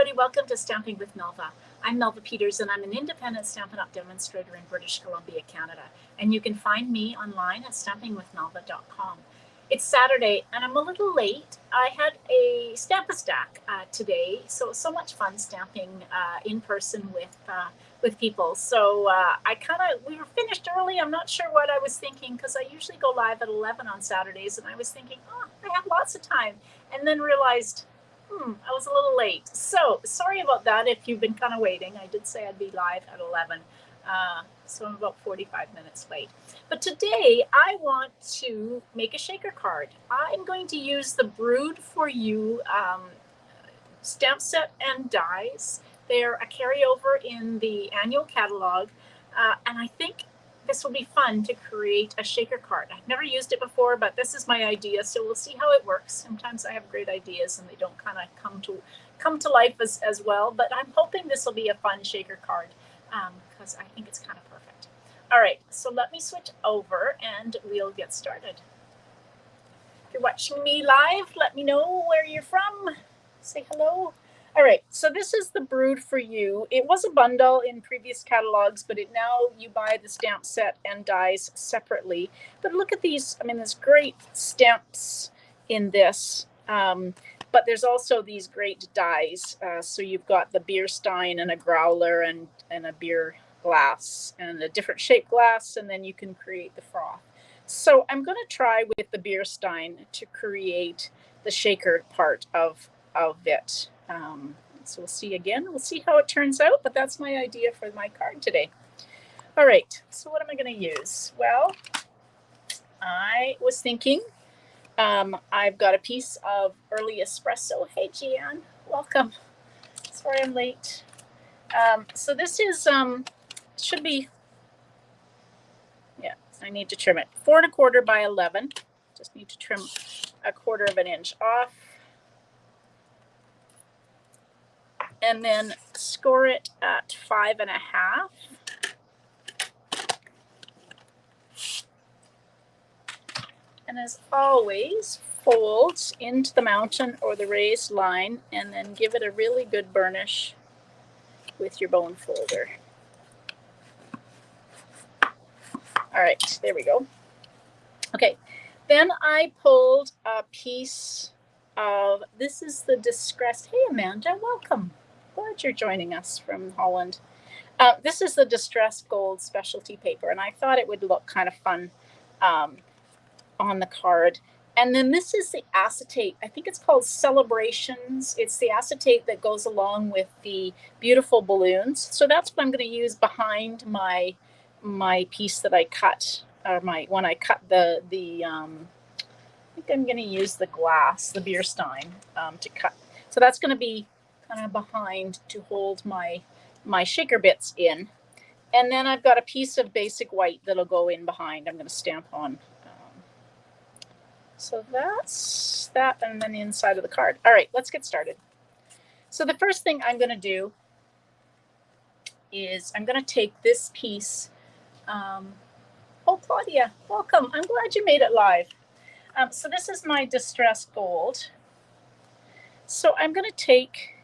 everybody. Welcome to Stamping with Melva. I'm Melva Peters, and I'm an independent Stampin' Up! Demonstrator in British Columbia, Canada. And you can find me online at stampingwithmelva.com. It's Saturday, and I'm a little late. I had a Stamp-a-Stack today, so so much fun stamping in person with people. So we were finished early. I'm not sure what I was thinking, because I usually go live at 11 on Saturdays, and I was thinking, oh, I have lots of time, and then realized, I was a little late. So sorry about that if you've been kind of waiting. I did say I'd be live at 11, so I'm about 45 minutes late. But today I want to make a shaker card. I'm going to use the Brewed for You stamp set and dies. They're a carryover in the annual catalog, and I think this will be fun to create a shaker card. I've never used it before, but this is my idea, so we'll see how it works. Sometimes I have great ideas and they don't kind of come to life as well, but I'm hoping this will be a fun shaker card because I think it's kind of perfect. All right, so let me switch over and we'll get started. If you're watching me live, let me know where you're from. Say hello. All right, so this is the Brewed for You. It was a bundle in previous catalogs, but now you buy the stamp set and dies separately. But look at these. I mean, there's great stamps in this, but there's also these great dies. So you've got the beer stein and a growler and a beer glass and a different shaped glass, and then you can create the froth. So I'm going to try with the beer stein to create the shaker part of it. So we'll see again. We'll see how it turns out, but that's my idea for my card today. All right, so what am I going to use? Well, I was thinking I've got a piece of early espresso. Hey, Gian, welcome. Sorry I'm late. So this is, should be, yeah, I need to trim it. 4 1/4 by 11. Just need to trim 1/4 of an inch off. And then score it at 5 1/2. And as always, fold into the mountain or the raised line and then give it a really good burnish with your bone folder. All right, there we go. Okay, then I pulled a piece of, this is the Distressed, hey Amanda, welcome. Glad you're joining us from Holland. This is the Distressed Gold specialty paper, and I thought it would look kind of fun on the card. And then this is the acetate. I think it's called Celebrations. It's the acetate that goes along with the beautiful balloons. So that's what I'm going to use behind my piece that I cut, or when I cut the I think I'm going to use the glass, the beer stein, to cut. So that's going to be kind of behind to hold my shaker bits in. And then I've got a piece of basic white that'll go in behind. I'm going to stamp on. So that's that, and then the inside of the card. All right, let's get started. So the first thing I'm going to do is I'm going to take this piece. Oh, Claudia, welcome. I'm glad you made it live. So this is my Distressed Gold. So I'm going to take,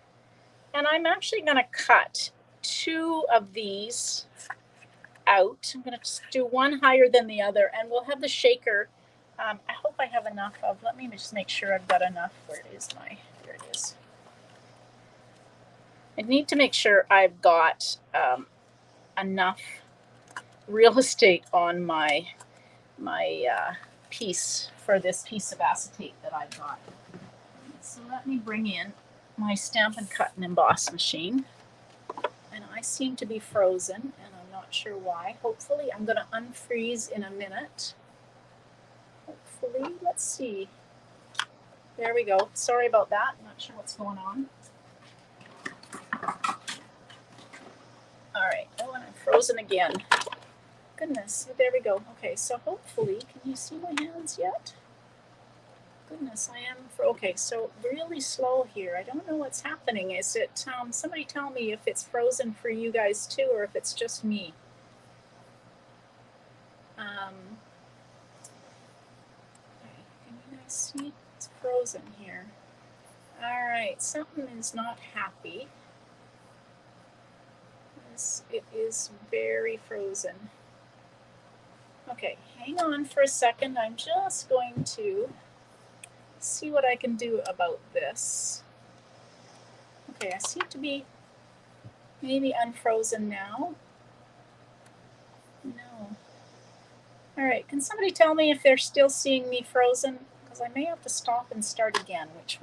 and I'm actually going to cut 2 of these out. I'm going to just do one higher than the other, and we'll have the shaker. I hope I have enough of, let me just make sure I've got enough. Where is my, there it is. I need to make sure I've got enough real estate on my piece for this piece of acetate that I've got. So let me bring in my Stampin' Cut and Emboss machine. And I seem to be frozen, and I'm not sure why. Hopefully I'm going to unfreeze in a minute. Hopefully, let's see. There we go. Sorry about that. I'm not sure what's going on. All right. Oh, and I'm frozen again. Goodness. There we go. Okay, so hopefully, can you see my hands yet? Goodness, I am. Okay, so really slow here. I don't know what's happening. Is it, somebody tell me if it's frozen for you guys too, or if it's just me. Can you guys see? It's frozen here. All right, something is not happy. It is very frozen. Okay, hang on for a second. I'm just going to see what I can do about this. Okay, I seem to be maybe unfrozen now. No. All right, can somebody tell me if they're still seeing me frozen? Because I may have to stop and start again, which I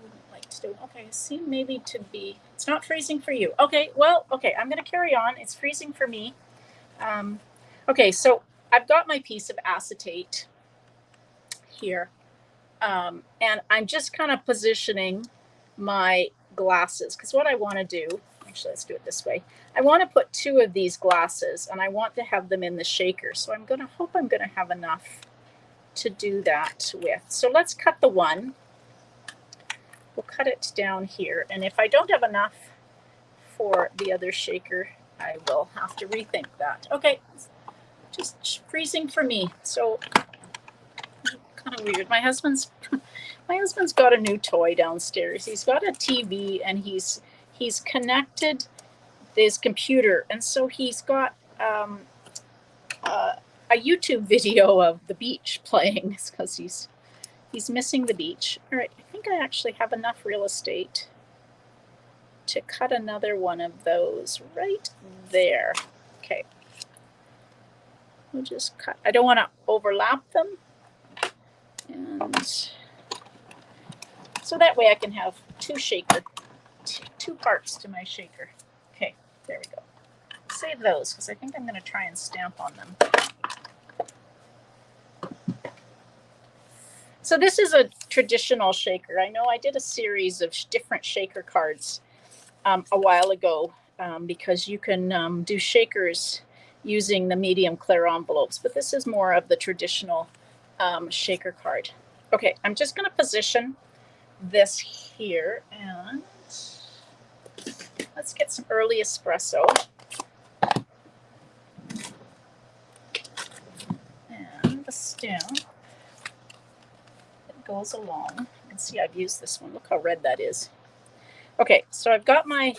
wouldn't like to do. Okay, I seem maybe to be, it's not freezing for you. Okay, well, okay, I'm gonna carry on. It's freezing for me. Okay, so I've got my piece of acetate here. And I'm just kind of positioning my glasses because what I want to do, actually, let's do it this way. I want to put 2 of these glasses and I want to have them in the shaker. So I'm going to have enough to do that with. So let's cut the one. We'll cut it down here. And if I don't have enough for the other shaker, I will have to rethink that. Okay, just freezing for me. So kind of weird. My husband's got a new toy downstairs. He's got a TV and he's connected his computer, and so he's got a YouTube video of the beach playing because he's missing the beach. All right, I think I actually have enough real estate to cut another one of those right there. Okay, we'll just cut. I don't want to overlap them. And so that way I can have 2 parts to my shaker. Okay, there we go. Save those because I think I'm going to try and stamp on them. So this is a traditional shaker. I know I did a series of different shaker cards a while ago because you can do shakers using the medium clear envelopes, but this is more of the traditional shaker card. Okay, I'm just going to position this here and let's get some early espresso. And the stamp that goes along. You can see I've used this one. Look how red that is. Okay, so I've got my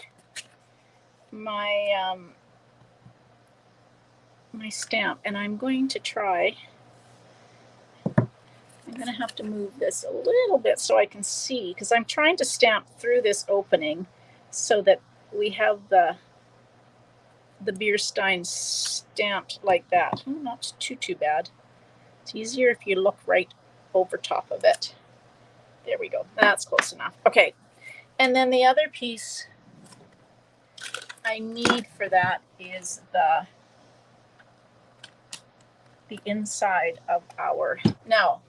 stamp, and I'm going to try. I'm going to have to move this a little bit so I can see, because I'm trying to stamp through this opening so that we have the beer stein stamped like that. Not too bad. It's easier if you look right over top of it. There we go. That's close enough. Okay. And then the other piece I need for that is the inside of our. Now,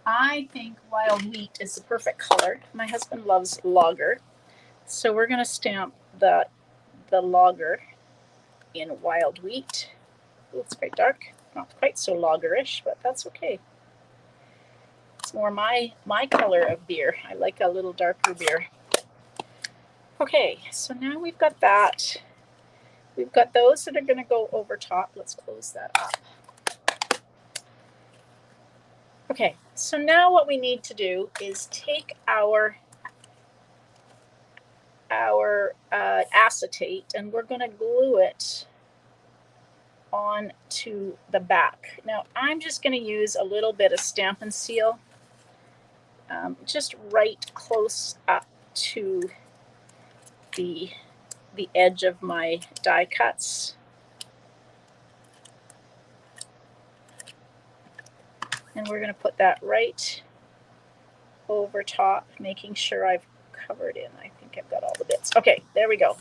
I think wild wheat is the perfect color. My husband loves lager. So we're going to stamp the lager in wild wheat. Ooh, it's quite dark. Not quite so lagerish, but that's okay. It's more my color of beer. I like a little darker beer. Okay, so now we've got that. We've got those that are going to go over top. Let's close that up. Okay, so now what we need to do is take our acetate and we're going to glue it onto the back. Now I'm just going to use a little bit of Stampin' Seal, just right close up to the edge of my die cuts. And we're going to put that right over top, making sure I've covered in. I think I've got all the bits. Okay, there we go.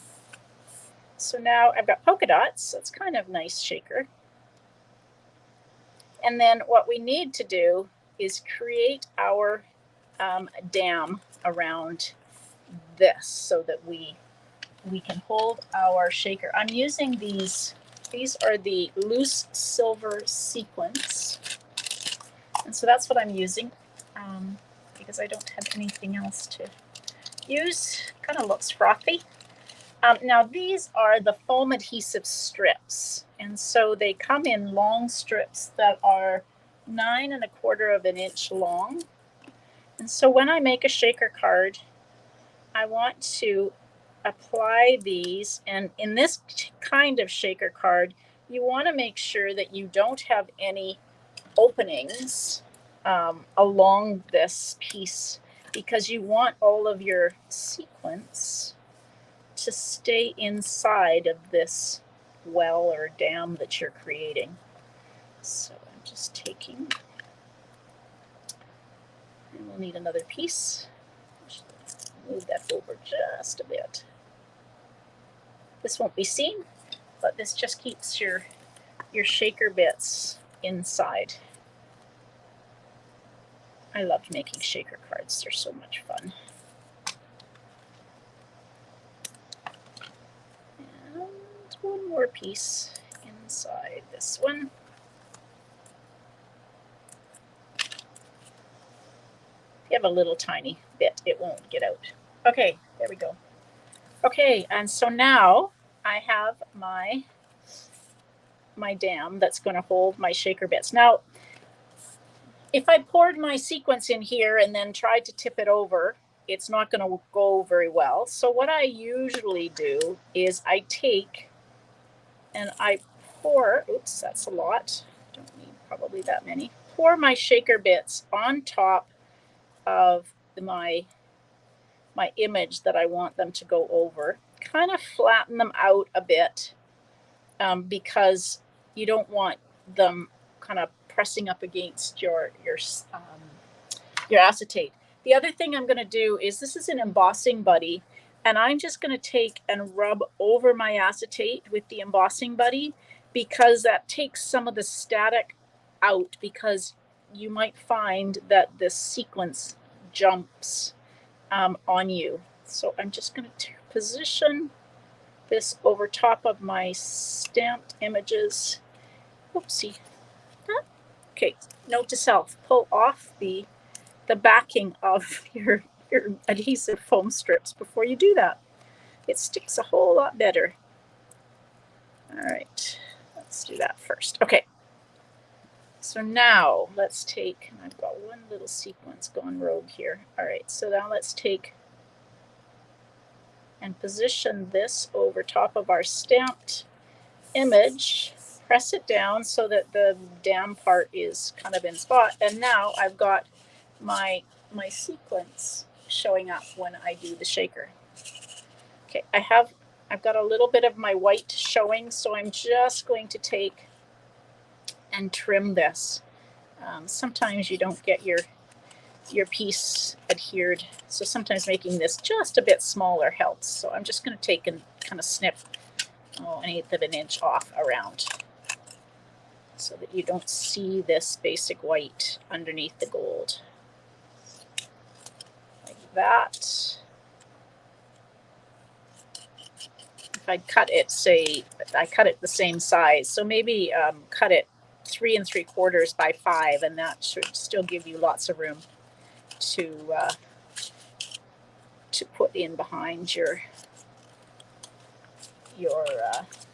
So now I've got polka dots. That's kind of nice shaker. And then what we need to do is create our dam around this so that we can hold our shaker. I'm using these. These are the loose silver sequins. And so that's what I'm using because I don't have anything else to use. Kind of looks frothy. Now these are the foam adhesive strips, and so they come in long strips that are 9 1/4 of an inch long. And so when I make a shaker card, I want to apply these, and in this kind of shaker card, you want to make sure that you don't have any openings along this piece, because you want all of your sequence to stay inside of this well or dam that you're creating. So I'm just taking, and we'll need another piece. Move that over just a bit. This won't be seen, but this just keeps your shaker bits inside. I loved making shaker cards. They're so much fun. And one more piece inside this one. If you have a little tiny bit, it won't get out. Okay, there we go. Okay, and so now I have my dam that's going to hold my shaker bits. Now, if I poured my sequence in here and then tried to tip it over, it's not going to go very well. So what I usually do is I take and I pour, oops, that's a lot. Don't need probably that many. Pour my shaker bits on top of my image that I want them to go over. Kind of flatten them out a bit because you don't want them kind of pressing up against your acetate. The other thing I'm going to do is, this is an embossing buddy, and I'm just going to take and rub over my acetate with the embossing buddy, because that takes some of the static out, because you might find that this sequence jumps on you. So I'm just going to position this over top of my stamped images. Oopsie. Okay, note to self, pull off the backing of your adhesive foam strips before you do that. It sticks a whole lot better. All right, let's do that first. Okay, so now let's take, and I've got one little sequence gone rogue here. All right, so now let's take and position this over top of our stamped image, press it down so that the dam part is kind of in spot, and now I've got my sequence showing up when I do the shaker. Okay, I've got a little bit of my white showing, so I'm just going to take and trim this. Sometimes you don't get your piece adhered, so sometimes making this just a bit smaller helps. So I'm just going to take and kind of snip an 1/8 of an inch off around, so that you don't see this basic white underneath the gold. Like that. If I cut it, say I cut it the same size, so maybe cut it 3 3/4 by 5, and that should still give you lots of room to put in behind your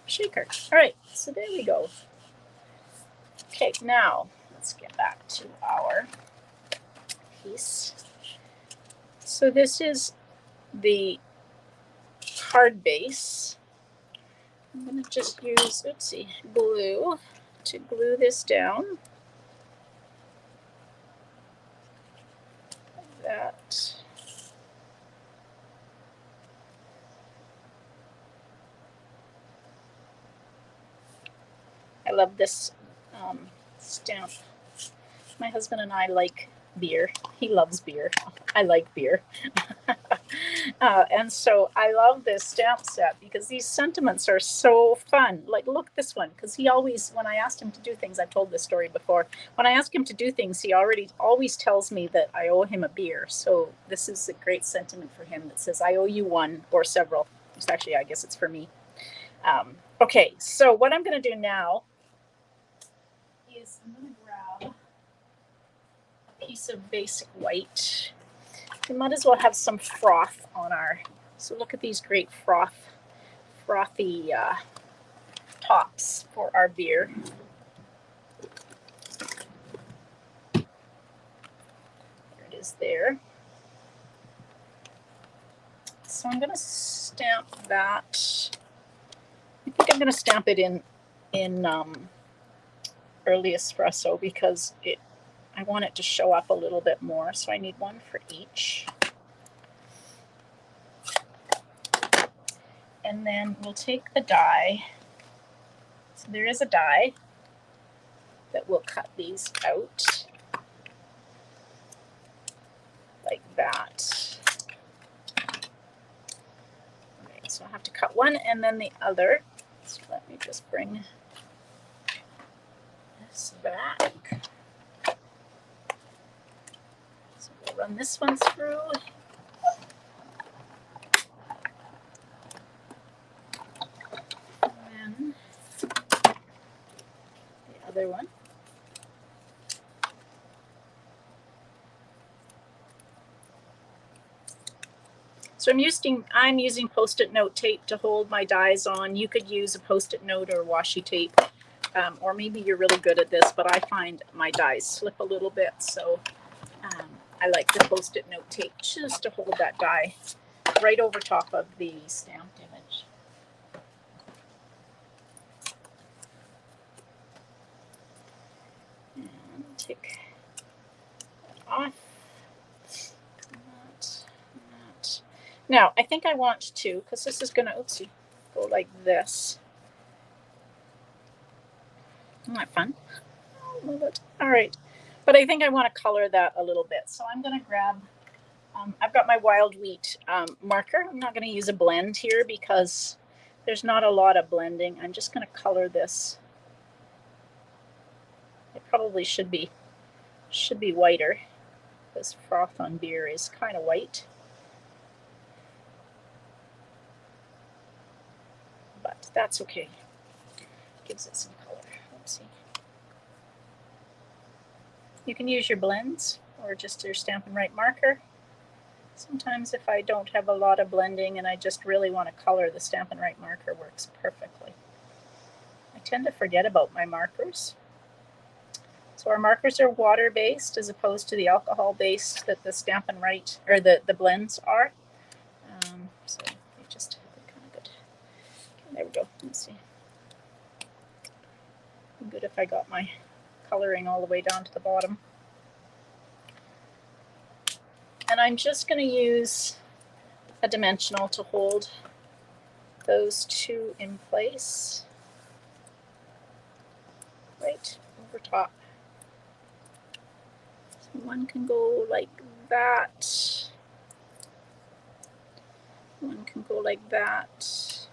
shaker. All right, so there we go. Okay, now let's get back to our piece. So this is the card base. I'm going to just use, oopsie, glue to glue this down. Like that. I love this stamp. My husband and I like beer. He loves beer. I like beer. And so I love this stamp set because these sentiments are so fun. Like, look, this one, because he always, when I asked him to do things, I've told this story before, when I ask him to do things, he always tells me that I owe him a beer. So this is a great sentiment for him that says, I owe you one or several. It's actually, I guess it's for me. Okay, so what I'm going to do now is I'm going to grab a piece of basic white. We might as well have some froth on our, so look at these great frothy tops for our beer. There it is there. So I'm going to stamp that. I think I'm going to stamp it in early espresso because I want it to show up a little bit more. So I need one for each. And then we'll take the die. So there is a die that will cut these out like that. Okay, so I have to cut one and then the other. So let me just bring this back. So we'll run this one through. And then the other one. So I'm using Post-it note tape to hold my dies on. You could use a Post-it note or washi tape, or maybe you're really good at this, but I find my dies slip a little bit, so I like the Post-it note tape just to hold that die right over top of the stamped image. And take that off. Now, I think I want to, because this is going to, oopsie, go like this. Isn't that fun? I love it. All right. But I think I want to color that a little bit. So I'm going to grab, I've got my wild wheat marker. I'm not going to use a blend here because there's not a lot of blending. I'm just going to color this. It probably should be whiter. This froth on beer is kind of white. But that's okay. Gives it some color. Let's see. You can use your blends or just your Stampin' Right marker. Sometimes if I don't have a lot of blending and I just really want to color, the Stampin' Right marker works perfectly. I tend to forget about my markers. So our markers are water-based as opposed to the alcohol-based that the Stampin' Right, or the blends are. So they just kind of good. Okay, there we go. Let's see. Good if I got my coloring all the way down to the bottom. And I'm just going to use a dimensional to hold those two in place, right over top. So one can go like that. One can go like that.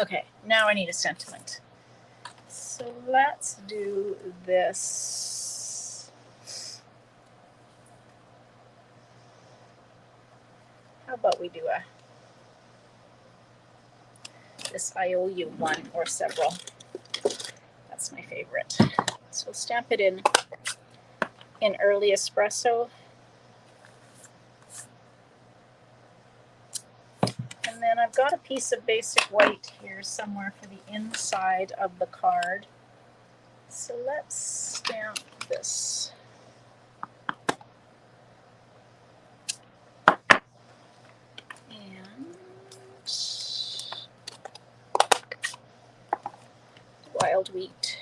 Okay, now I need a sentiment. So let's do this. How about we do this I owe you one or several. That's my favorite. So stamp it in early espresso. And then I've got a piece of basic white here somewhere for the inside of the card. So let's stamp this. And wild wheat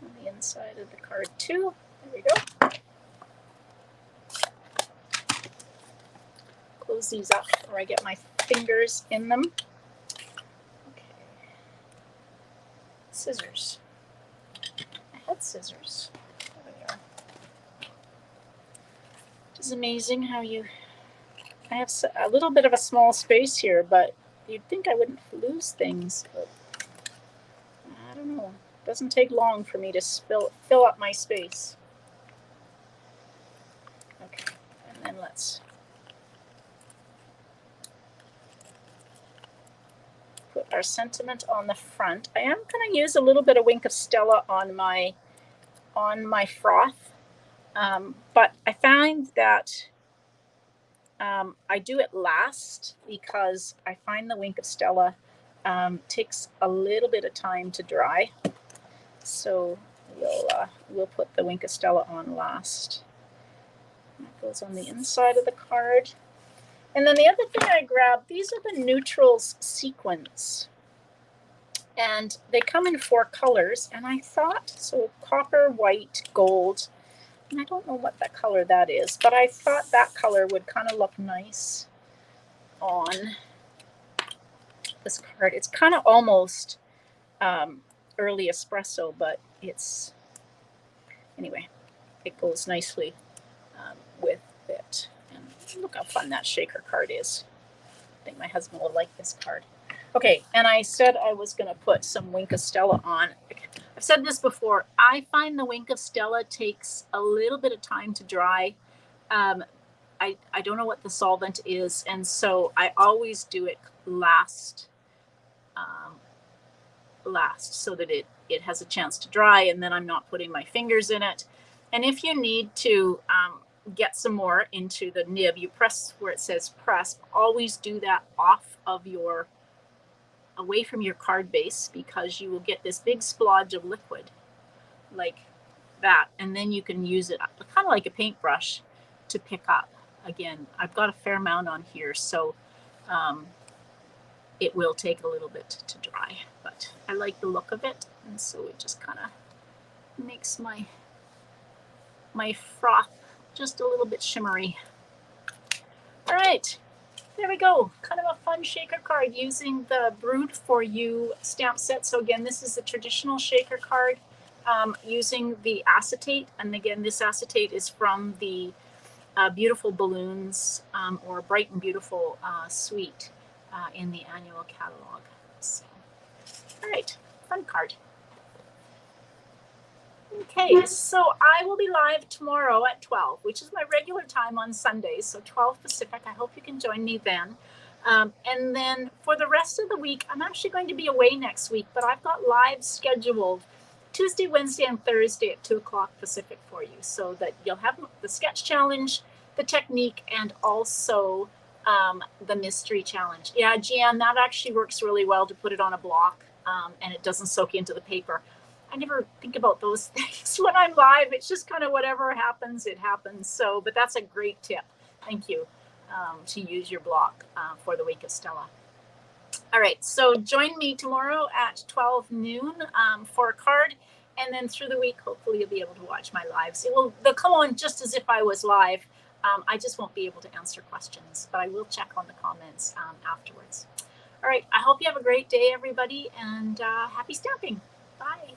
on the inside of the card too. There we go. Close these up or I get my fingers in them. Okay. Scissors. I had scissors. There we go. It's amazing how I have a little bit of a small space here, but you'd think I wouldn't lose things, but I don't know. It doesn't take long for me to fill up my space. Okay, and then let's put our sentiment on the front. I am going to use a little bit of Wink of Stella on my froth, but I find that I do it last because I find the Wink of Stella takes a little bit of time to dry. So we'll put the Wink of Stella on last. That goes on the inside of the card. And then the other thing I grabbed, these are the Neutrals sequins. And they come in 4 colors. And I thought, so copper, white, gold. And I don't know what that color that is, but I thought that color would kind of look nice on this card. It's kind of almost early espresso, but it's, anyway, it goes nicely with it. And look how fun that shaker card is. I think my husband will like this card. Okay, and I said I was going to put some Wink of Stella on. I've said this before. I find the Wink of Stella takes a little bit of time to dry. I don't know what the solvent is, and so I always do it last so that it has a chance to dry, and then I'm not putting my fingers in it. And if you need to get some more into the nib, you press where it says press. Always do that away from your card base, because you will get this big splodge of liquid like that, and then you can use it kind of like a paintbrush to pick up. Again, I've got a fair amount on here, so it will take a little bit to dry, but I like the look of it, and so it just kind of makes my froth just a little bit shimmery. All right, there we go. Kind of a fun shaker card using the Brewed for You stamp set. So again, this is the traditional shaker card using the acetate. And again, this acetate is from the Beautiful Balloons or Bright and Beautiful suite in the annual catalog. So, all right, fun card. Okay, so I will be live tomorrow at 12, which is my regular time on Sundays, so 12 Pacific. I hope you can join me then. And then for the rest of the week, I'm actually going to be away next week, but I've got live scheduled Tuesday, Wednesday, and Thursday at 2 o'clock Pacific for you, so that you'll have the sketch challenge, the technique, and also the mystery challenge. Yeah, Gian, that actually works really well to put it on a block and it doesn't soak into the paper. I never think about those things when I'm live. It's just kind of whatever happens, it happens. So, but that's a great tip. Thank you to use your block for the Wink of Stella. All right, so join me tomorrow at 12 noon for a card. And then through the week, hopefully you'll be able to watch my lives. They'll come on just as if I was live. I just won't be able to answer questions, but I will check on the comments afterwards. All right, I hope you have a great day, everybody, and happy stamping. Bye.